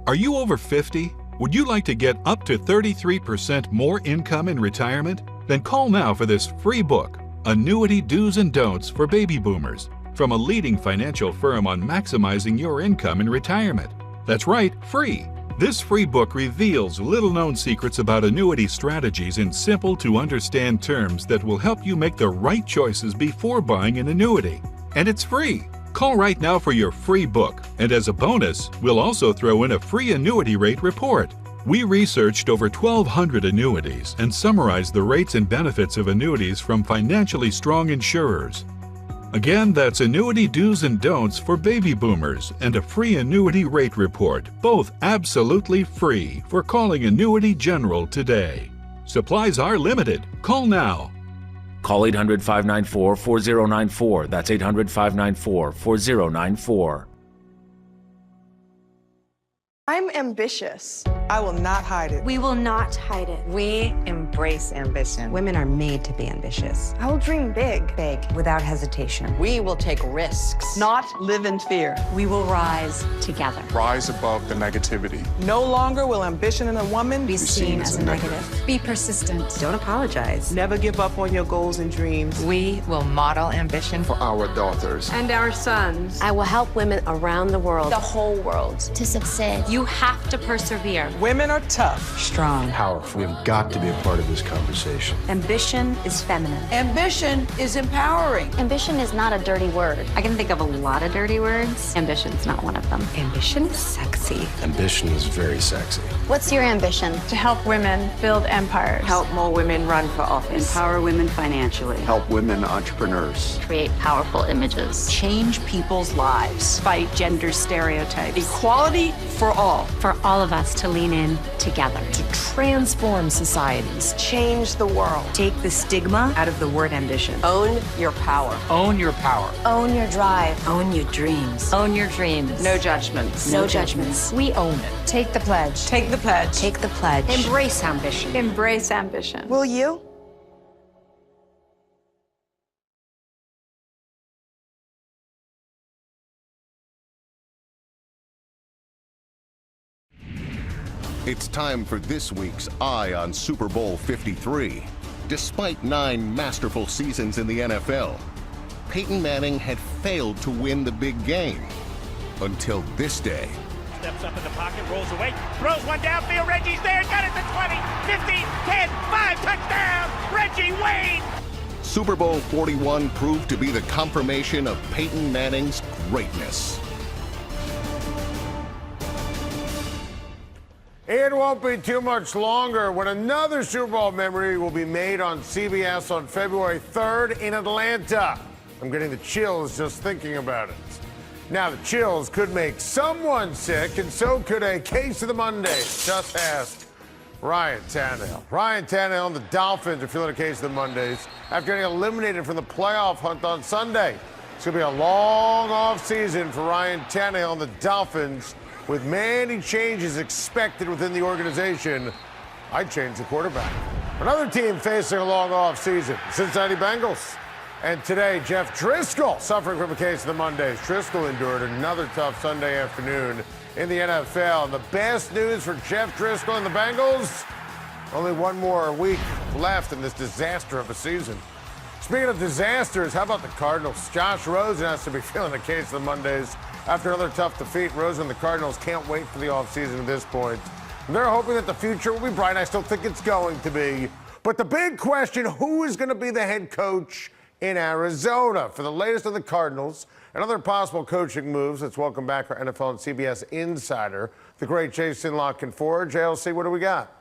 Are you over 50? Would you like to get up to 33% more income in retirement? Then call now for this free book, Annuity Do's and Don'ts for Baby Boomers, from a leading financial firm on maximizing your income in retirement. That's right, free. This free book reveals little-known secrets about annuity strategies in simple-to-understand terms that will help you make the right choices before buying an annuity. And it's free. Call right now for your free book. And as a bonus, we'll also throw in a free annuity rate report. We researched over 1,200 annuities and summarized the rates and benefits of annuities from financially strong insurers. Again, that's Annuity Do's and Don'ts for Baby Boomers and a free annuity rate report, both absolutely free, for calling Annuity General today. Supplies are limited. Call now. Call 800-594-4094. That's 800-594-4094. I'm ambitious. I will not hide it. We will not hide it. We embrace ambition. Women are made to be ambitious. I will dream big. Big, without hesitation. We will take risks. Not live in fear. We will rise together. Rise above the negativity. No longer will ambition in a woman be seen as a negative. Be persistent. Don't apologize. Never give up on your goals and dreams. We will model ambition for our daughters and our sons. I will help women around the world, the whole world, to succeed. You have to persevere. Women are tough, strong, powerful. We've got to be a part of this conversation. Ambition is feminine. Ambition is empowering. Ambition is not a dirty word. I can think of a lot of dirty words. Ambition's not one of them. Ambition is sexy. Ambition is very sexy. What's your ambition? To help women build empires. Help more women run for office. Empower women financially. Help women entrepreneurs. Create powerful images. Change people's lives. Fight gender stereotypes. Equality for all. For all of us to lean in together. To transform societies. Change the world. Take the stigma out of the word ambition. Own your power. Own your power. Own your drive. Own your dreams. Own your dreams. No judgments. No judgments. We own it. Take the pledge. Take the pledge. Take the pledge. Embrace ambition. Embrace ambition. Will you? It's time for this week's Eye on Super Bowl 53. Despite 9 masterful seasons in the NFL, Peyton Manning had failed to win the big game until this day. Steps up in the pocket, rolls away, throws one downfield. Reggie's there, got it to 20, 15, 10, 5, touchdown, Reggie Wayne. Super Bowl 41 proved to be the confirmation of Peyton Manning's greatness. It won't be too much longer when another Super Bowl memory will be made on CBS on February 3rd in Atlanta. I'm getting the chills just thinking about it. Now, the chills could make someone sick, and so could a case of the Mondays. Just ask Ryan Tannehill. Ryan Tannehill and the Dolphins are feeling a case of the Mondays after getting eliminated from the playoff hunt on Sunday. It's going to be a long offseason for Ryan Tannehill and the Dolphins. With many changes expected within the organization, I'd change the quarterback. Another team facing a long offseason, Cincinnati Bengals. And today, Jeff Driscoll suffering from a case of the Mondays. Driscoll endured another tough Sunday afternoon in the NFL. And the best news for Jeff Driscoll and the Bengals, only one more week left in this disaster of a season. Speaking of disasters, how about the Cardinals? Josh Rosen has to be feeling the case of the Mondays. After another tough defeat, Rosen and the Cardinals can't wait for the offseason at this point. They're hoping that the future will be bright. I still think it's going to be. But the big question, who is going to be the head coach in Arizona? For the latest on the Cardinals and other possible coaching moves, let's welcome back our NFL and CBS insider, the great Jason Lock-and-Ford. JLC, what do we got?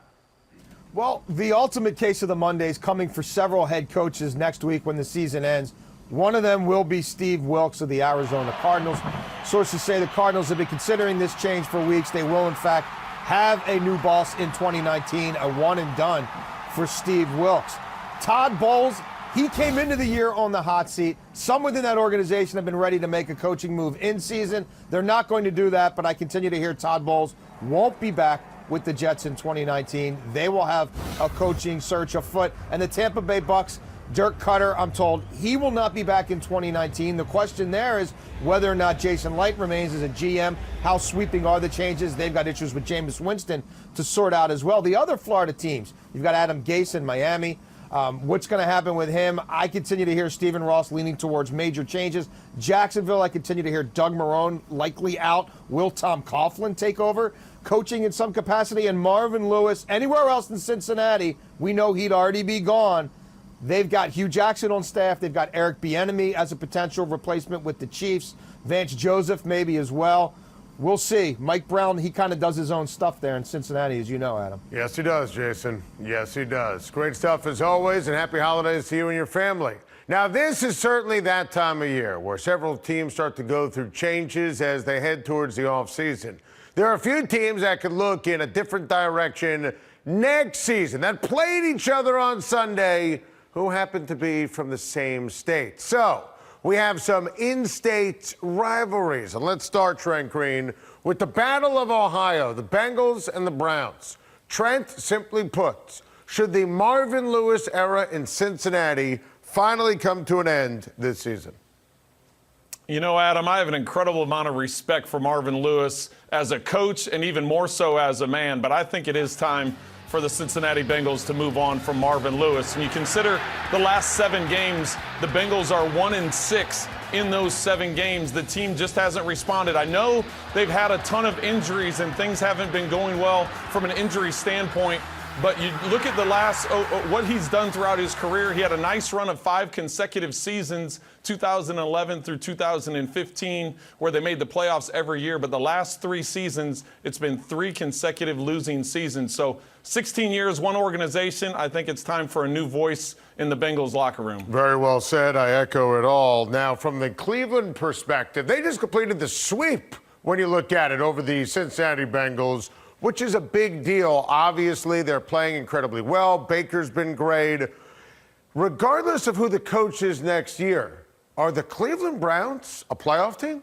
Well, the ultimate case of the Mondays coming for several head coaches next week when the season ends. One of them will be Steve Wilks of the Arizona Cardinals. Sources say the Cardinals have been considering this change for weeks. They will, in fact, have a new boss in 2019, a one and done for Steve Wilks. Todd Bowles, he came into the year on the hot seat. Some within that organization have been ready to make a coaching move in season. They're not going to do that, but I continue to hear Todd Bowles won't be back with the Jets in 2019. They will have a coaching search afoot. And the Tampa Bay Bucks, Dirk Cutter, I'm told he will not be back in 2019. The question there is whether or not Jason Light remains as a GM. How sweeping are the changes? They've got issues with Jameis Winston to sort out as well. The other Florida teams, you've got Adam Gase in Miami. What's going to happen with him? I continue to hear Stephen Ross leaning towards major changes. Jacksonville, I continue to hear Doug Marrone likely out. Will Tom Coughlin take over coaching in some capacity? And Marvin Lewis, anywhere else in Cincinnati, we know he'd already be gone. They've got Hugh Jackson on staff. They've got Eric Bieniemy as a potential replacement with the Chiefs. Vance Joseph maybe as well. We'll see. Mike Brown, he kind of does his own stuff there in Cincinnati, as you know, Adam. Yes, he does, Jason. Yes, he does. Great stuff as always, and happy holidays to you and your family. Now, this is certainly that time of year where several teams start to go through changes as they head towards the offseason. There are a few teams that could look in a different direction next season that played each other on Sunday who happen to be from the same state. So, we have some in-state rivalries. And let's start, Trent Green, with the Battle of Ohio, the Bengals and the Browns. Trent, simply put, should the Marvin Lewis era in Cincinnati finally come to an end this season? You know, Adam, I have an incredible amount of respect for Marvin Lewis as a coach and even more so as a man, but I think it is time for the Cincinnati Bengals to move on from Marvin Lewis. And you consider the last 7 games, the Bengals are 1-6 in those 7 games. The team just hasn't responded. I know they've had a ton of injuries and things haven't been going well from an injury standpoint, but you look at the last, what he's done throughout his career. He had a nice run of 5 consecutive seasons, 2011 through 2015, where they made the playoffs every year. But the last 3 seasons, it's been 3 consecutive losing seasons. So 16 years, one organization. I think it's time for a new voice in the Bengals locker room. Very well said. I echo it all. Now, from the Cleveland perspective, they just completed the sweep when you look at it over the Cincinnati Bengals, which is a big deal. Obviously, they're playing incredibly well. Baker's been great. Regardless of who the coach is next year, are the Cleveland Browns a playoff team?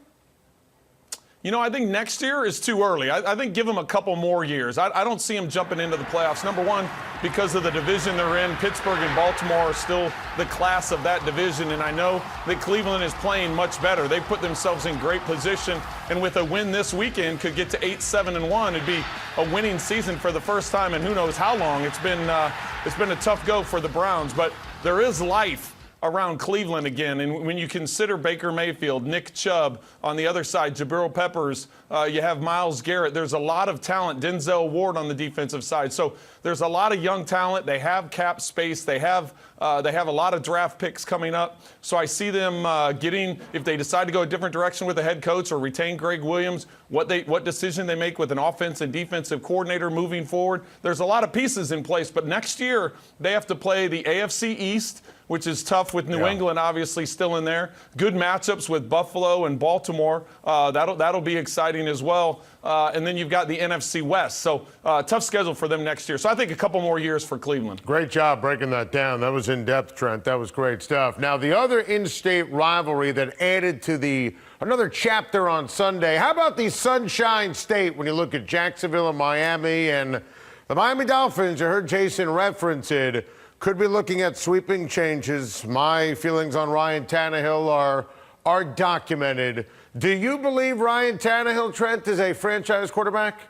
You know, I think next year is too early. I think give them a couple more years. I don't see them jumping into the playoffs. Number one, because of the division they're in. Pittsburgh and Baltimore are still the class of that division, and I know that Cleveland is playing much better. They put themselves in great position, and with a win this weekend, could get to 8-7-1. It'd be a winning season for the first time in who knows how long. It's been a tough go for the Browns, but there is life around Cleveland again. And when you consider Baker Mayfield, Nick Chubb, on the other side, Jabril Peppers, you have Myles Garrett. There's a lot of talent. Denzel Ward on the defensive side. So there's a lot of young talent. They have cap space. They have They have a lot of draft picks coming up. So I see them getting, if they decide to go a different direction with the head coach or retain Greg Williams, what decision they make with an offense and defensive coordinator moving forward. There's a lot of pieces in place, but next year they have to play the AFC East, which is tough with New England obviously still in there. Good matchups with Buffalo and Baltimore. That'll be exciting as well. And then you've got the NFC West. So tough schedule for them next year. So I think a couple more years for Cleveland. Great job breaking that down. That was in depth, Trent. That was great stuff. Now, the other in-state rivalry that added to another chapter on Sunday. How about the Sunshine State when you look at Jacksonville and Miami and the Miami Dolphins? I heard Jason reference it. Could be looking at sweeping changes. My feelings on Ryan Tannehill are documented. Do you believe Ryan Tannehill, Trent, is a franchise quarterback?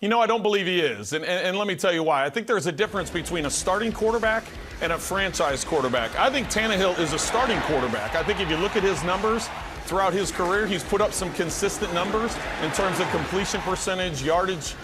You know, I don't believe he is. And let me tell you why. I think there's a difference between a starting quarterback and a franchise quarterback. I think Tannehill is a starting quarterback. I think if you look at his numbers throughout his career, he's put up some consistent numbers in terms of completion percentage, yards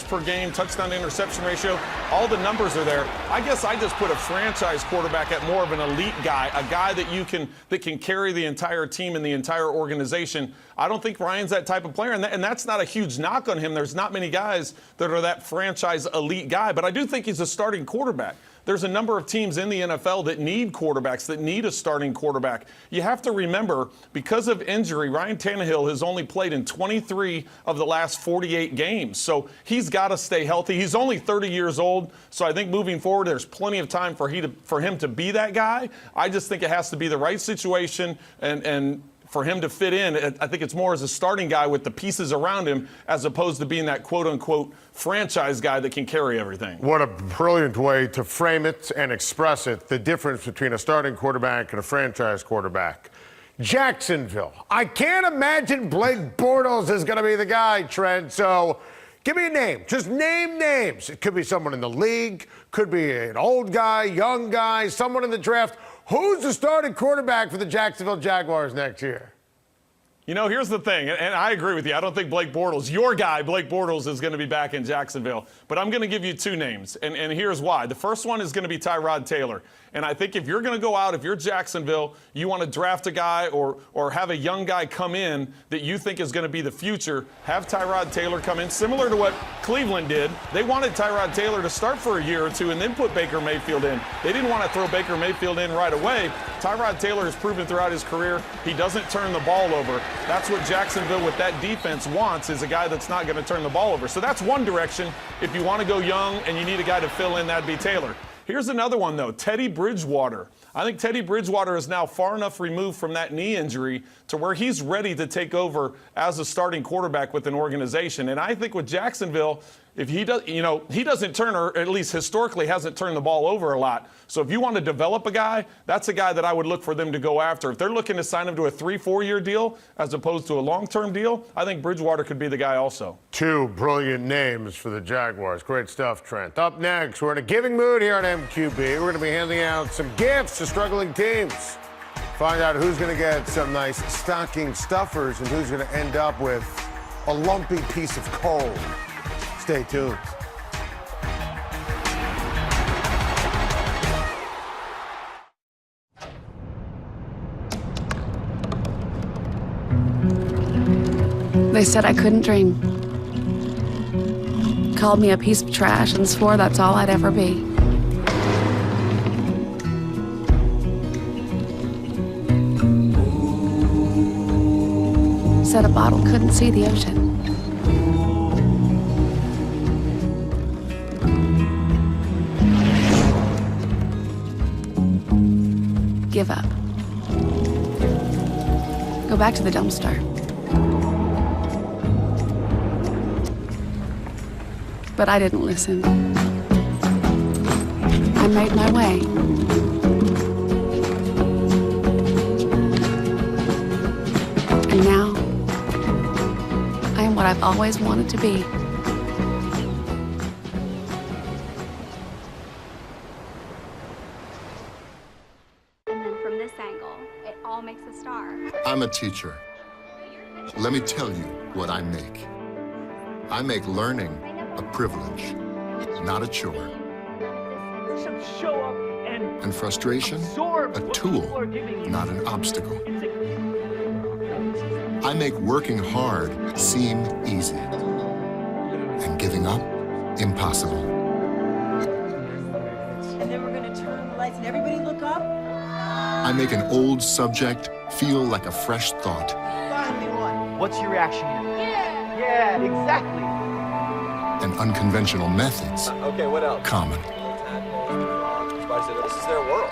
per game, touchdown to interception ratio. All the numbers are there. I guess I just put a franchise quarterback at more of an elite guy, a guy that can carry the entire team and the entire organization. I don't think Ryan's that type of player, and that's not a huge knock on him. There's not many guys that are that franchise elite guy, but I do think he's a starting quarterback. There's a number of teams in the NFL that need quarterbacks, that need a starting quarterback. You have to remember, because of injury, Ryan Tannehill has only played in 23 of the last 48 games. So he's got to stay healthy. He's only 30 years old. So I think moving forward, there's plenty of time for him to be that guy. I just think it has to be the right situation and for him to fit in. I think it's more as a starting guy with the pieces around him as opposed to being that quote-unquote franchise guy that can carry everything. What a brilliant way to frame it and express it, the difference between a starting quarterback and a franchise quarterback. Jacksonville. I can't imagine Blake Bortles is going to be the guy, Trent. So give me a name. Just name names. It could be someone in the league, could be an old guy, young guy, someone in the draft. Who's the starting quarterback for the Jacksonville Jaguars next year? You know, here's the thing, and I agree with you. I don't think Blake Bortles, your guy, Blake Bortles, is going to be back in Jacksonville. But I'm going to give you two names, and here's why. The first one is going to be Tyrod Taylor. And I think if you're going to go out, if you're Jacksonville, you want to draft a guy or have a young guy come in that you think is going to be the future, have Tyrod Taylor come in, similar to what Cleveland did. They wanted Tyrod Taylor to start for a year or two and then put Baker Mayfield in. They didn't want to throw Baker Mayfield in right away. Tyrod Taylor has proven throughout his career he doesn't turn the ball over. That's what Jacksonville with that defense wants, is a guy that's not going to turn the ball over. So that's one direction. If you want to go young and you need a guy to fill in, that'd be Taylor. Here's another one, though, Teddy Bridgewater. I think Teddy Bridgewater is now far enough removed from that knee injury to where he's ready to take over as a starting quarterback with an organization. And I think with Jacksonville, if he does, he doesn't turn, or at least historically hasn't turned the ball over a lot. So if you want to develop a guy, that's a guy that I would look for them to go after. If they're looking to sign him to a 3-4 year deal as opposed to a long-term deal, I think Bridgewater could be the guy also. Two brilliant names for the Jaguars. Great stuff, Trent. Up next, we're in a giving mood here on MQB. We're going to be handing out some gifts to struggling teams. Find out who's going to get some nice stocking stuffers and who's going to end up with a lumpy piece of coal. Stay tuned. They said I couldn't dream. Called me a piece of trash and swore that's all I'd ever be. Said a bottle couldn't see the ocean. Give up. Go back to the dumpster. But I didn't listen. I made my way. And now, I am what I've always wanted to be. I'm a teacher. Let me tell you what I make. I make learning a privilege, not a chore. Show up And frustration, a tool, not an obstacle. I make working hard seem easy. And giving up, impossible. And then we're going to turn the lights and everybody look up. I make an old subject feel like a fresh thought. Finally won. What's your reaction here? Yeah, exactly. And unconventional methods, Okay, what else? common. This is their world.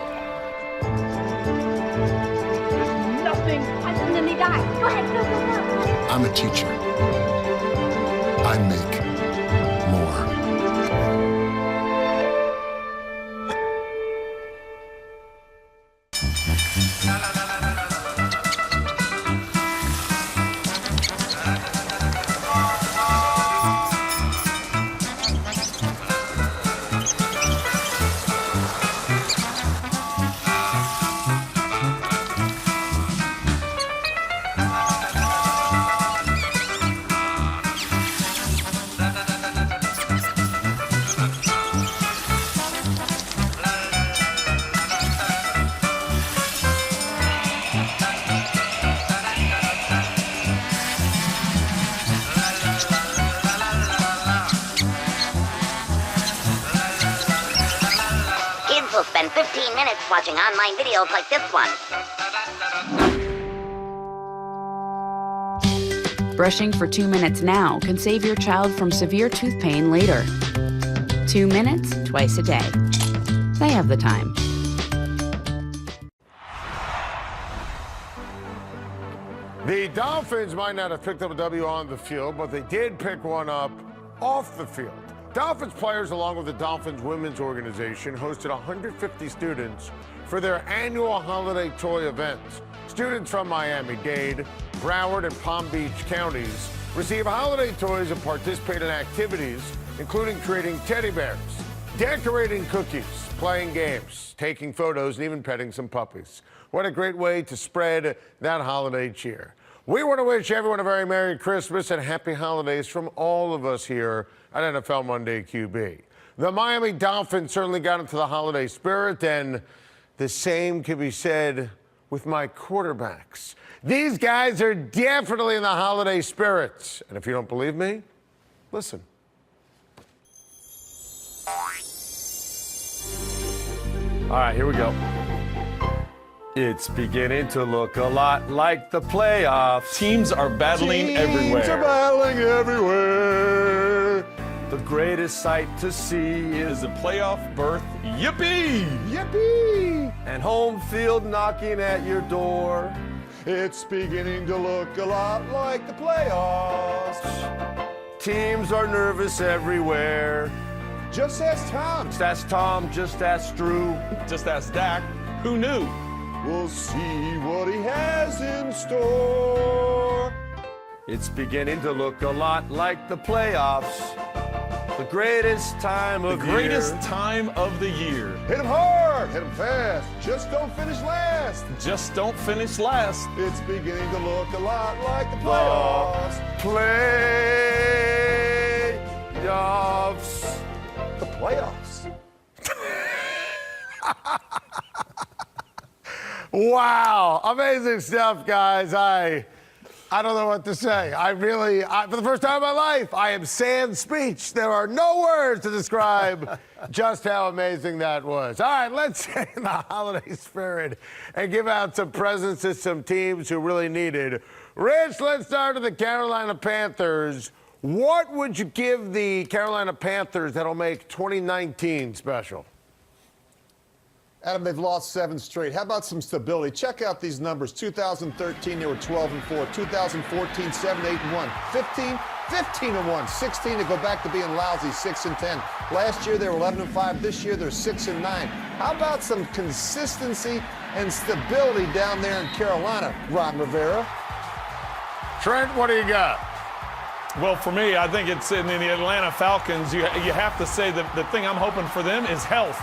There's nothing. I send them to die. Go ahead, go, go, go. I'm a teacher. I make more. Kids will spend 15 minutes watching online videos like this one. Brushing for 2 minutes now can save your child from severe tooth pain later. 2 minutes, twice a day. They have the time. The Dolphins might not have picked up a W on the field, but they did pick one up off the field. Dolphins players, along with the Dolphins women's organization, hosted 150 students for their annual holiday toy events. Students from Miami-Dade, Broward, and Palm Beach counties receive holiday toys and participate in activities, including creating teddy bears, decorating cookies, playing games, taking photos, and even petting some puppies. What a great way to spread that holiday cheer. We want to wish everyone a very Merry Christmas and Happy Holidays from all of us here at NFL Monday QB. The Miami Dolphins certainly got into the holiday spirit, and the same can be said with my quarterbacks. These guys are definitely in the holiday spirit. And if you don't believe me, listen. All right, here we go. It's beginning to look a lot like the playoffs. Teams are battling everywhere. Teams are battling everywhere. The greatest sight to see is a playoff berth. Yippee! Yippee! And home field knocking at your door. It's beginning to look a lot like the playoffs. Teams are nervous everywhere. Just ask Tom. Just ask Tom. Just ask Drew. Just ask Dak. Who knew? We'll see what he has in store. It's beginning to look a lot like the playoffs. The greatest time of the greatest time of the year. Hit him hard, hit him fast. Just don't finish last. Just don't finish last. It's beginning to look a lot like the playoffs. Playoffs. The playoffs. Wow, amazing stuff, guys. I don't know what to say. For the first time in my life, I am sans speech. There are no words to describe just how amazing that was. All right, let's stay in the holiday spirit and give out some presents to some teams who really need it. Rich, let's start with the Carolina Panthers. What would you give the Carolina Panthers that'll make 2019 special? Adam, they've lost 7 straight. How about some stability? Check out these numbers. 2013, they were 12-4. 2014, 7-8-1. 15-1. 16 to go back to being lousy, 6-10. Last year, they were 11-5. This year, they're 6-9. How about some consistency and stability down there in Carolina, Ron Rivera? Trent, what do you got? Well, for me, I think it's in the Atlanta Falcons. You have to say that the thing I'm hoping for them is health.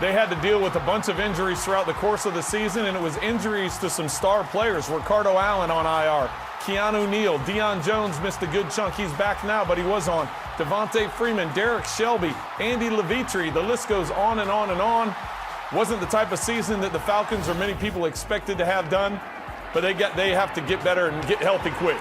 They had to deal with a bunch of injuries throughout the course of the season, and it was injuries to some star players. Ricardo Allen on IR, Keanu Neal, Deion Jones missed a good chunk. He's back now, but he was on. Devontae Freeman, Derek Shelby, Andy Levitre. The list goes on and on and on. Wasn't the type of season that the Falcons or many people expected to have done, but they have to get better and get healthy quick.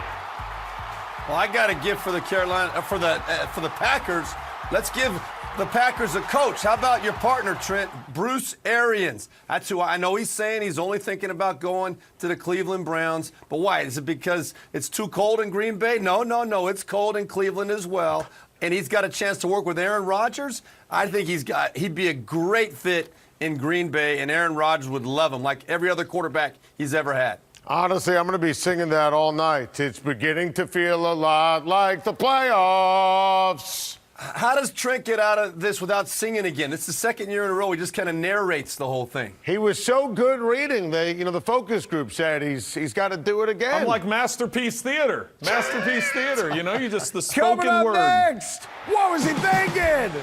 Well, I got a gift for the for the Packers. Let's give the Packers a coach. How about your partner, Trent? Bruce Arians. That's who I know he's saying he's only thinking about going to the Cleveland Browns. But why? Is it because it's too cold in Green Bay? No. It's cold in Cleveland as well. And he's got a chance to work with Aaron Rodgers. I think he'd be a great fit in Green Bay, and Aaron Rodgers would love him like every other quarterback he's ever had. Honestly, I'm going to be singing that all night. It's beginning to feel a lot like the playoffs. How does Trent get out of this without singing again? It's the second year in a row he just kind of narrates the whole thing. He was so good reading. The focus group said he's got to do it again. I'm like Masterpiece Theater. Masterpiece Theater. You just the spoken Coming up word. next, what was he thinking?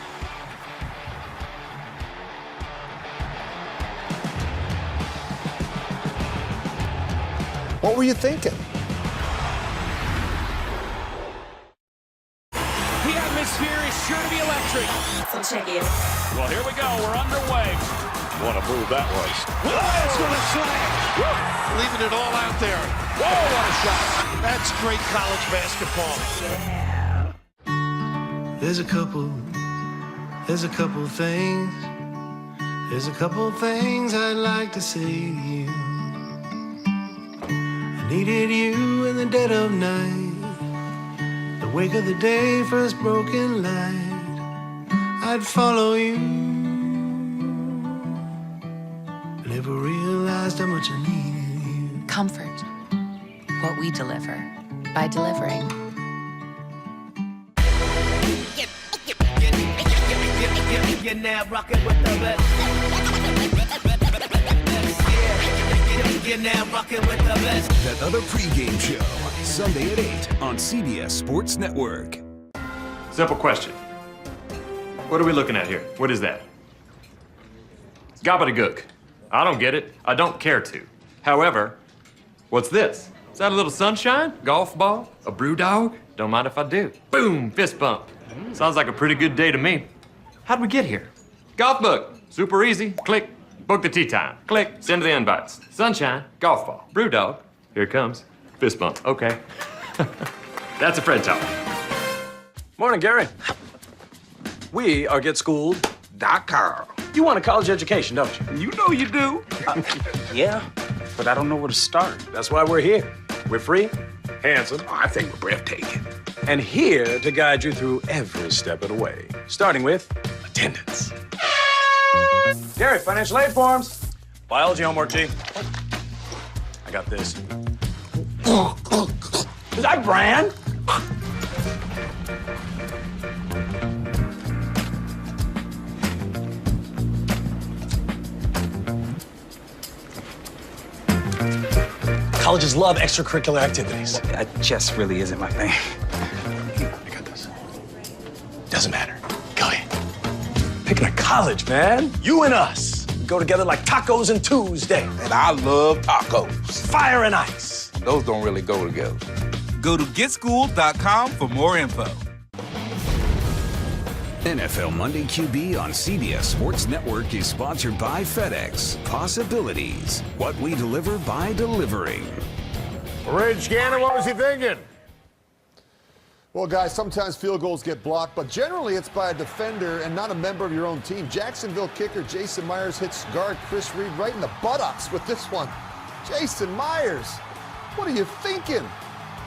What were you thinking? The atmosphere is sure to be electric. So check it. Well, here we go. We're underway. What a move that was. Whoa, it's going to slam. Leaving it all out there. Whoa, what a shot. That's great college basketball. There's a couple things I'd like to say to you. I needed you in the dead of night, the wake of the day, first broken light. I'd follow you. I never realized how much I needed you. Comfort. What we deliver by delivering. You're now rocking with the best. You're now rocking with the best. That Other Pregame Show, Sunday at 8 on CBS Sports Network. Simple question. What are we looking at here? What is that? Gobbledygook. I don't get it. I don't care to. However, what's this? Is that a little sunshine? Golf ball? A brew dog? Don't mind if I do. Boom! Fist bump. Sounds like a pretty good day to me. How'd we get here? Golf book. Super easy. Click. Book the tee time. Click. Send the invites. Sunshine. Golf ball. Brew dog. Here it comes. Fist bump. Okay. That's a Fred talk. Morning, Gary. We are GetSchooled.com. You want a college education, don't you? You know you do. Yeah, but I don't know where to start. That's why we're here. We're free, handsome, I think we're breathtaking, and here to guide you through every step of the way, starting with attendance. Gary, financial aid forms. Biology homework, G. I got this. Is that brand? Colleges love extracurricular activities. Chess really isn't my thing. I got this. Doesn't matter. Go ahead. Picking a college, man. You and us. We go together like tacos and Tuesday. And I love tacos. Fire and ice. Those don't really go together. Go to GetSchooled.com for more info. NFL Monday QB on CBS Sports Network is sponsored by FedEx. Possibilities. What we deliver by delivering. Rich Gannon, what was he thinking? Well, guys, sometimes field goals get blocked, but generally it's by a defender and not a member of your own team. Jacksonville kicker Jason Myers hits guard Chris Reed right in the buttocks with this one. Jason Myers, what are you thinking?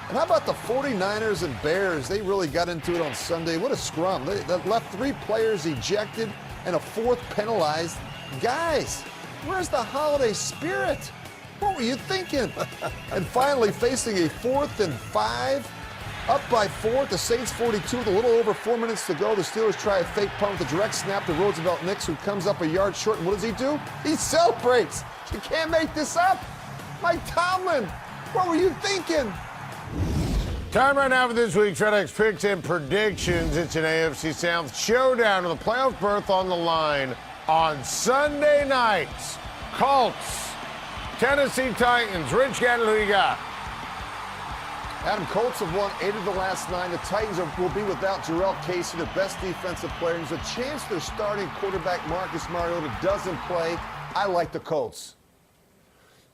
And how about the 49ers and Bears? They really got into it on Sunday. What a scrum. They left 3 players ejected and a 4th penalized. Guys, where's the holiday spirit? What were you thinking? And finally, facing a 4th and 5, up by 4, the Saints 42 with a little over 4 minutes to go. The Steelers try a fake punt with a direct snap to Roosevelt Nix, who comes up a yard short. And what does he do? He celebrates. You can't make this up. Mike Tomlin, what were you thinking? Time right now for this week's FedEx Picks and Predictions. It's an AFC South showdown with a playoff berth on the line on Sunday nights. Colts, Tennessee Titans. Rich Gannon, who you got? Adam, Colts have won 8 of the last 9. The Titans will be without Jarrell Casey, their best defensive player. There's a chance their starting quarterback, Marcus Mariota, doesn't play. I like the Colts.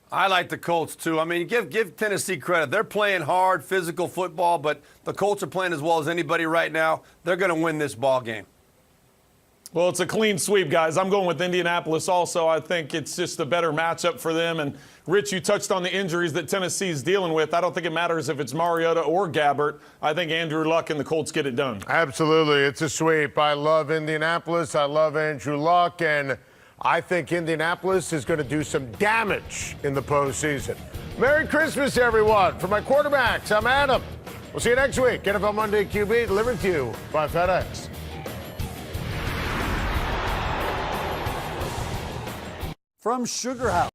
I like the Colts, too. I mean, give Tennessee credit. They're playing hard, physical football, but the Colts are playing as well as anybody right now. They're going to win this ball game. Well, it's a clean sweep, guys. I'm going with Indianapolis also. I think it's just a better matchup for them. And, Rich, you touched on the injuries that Tennessee's dealing with. I don't think it matters if it's Mariota or Gabbert. I think Andrew Luck and the Colts get it done. Absolutely. It's a sweep. I love Indianapolis. I love Andrew Luck. And I think Indianapolis is going to do some damage in the postseason. Merry Christmas, everyone. For my quarterbacks, I'm Adam. We'll see you next week. NFL Monday QB delivered to you by FedEx. From Sugar House.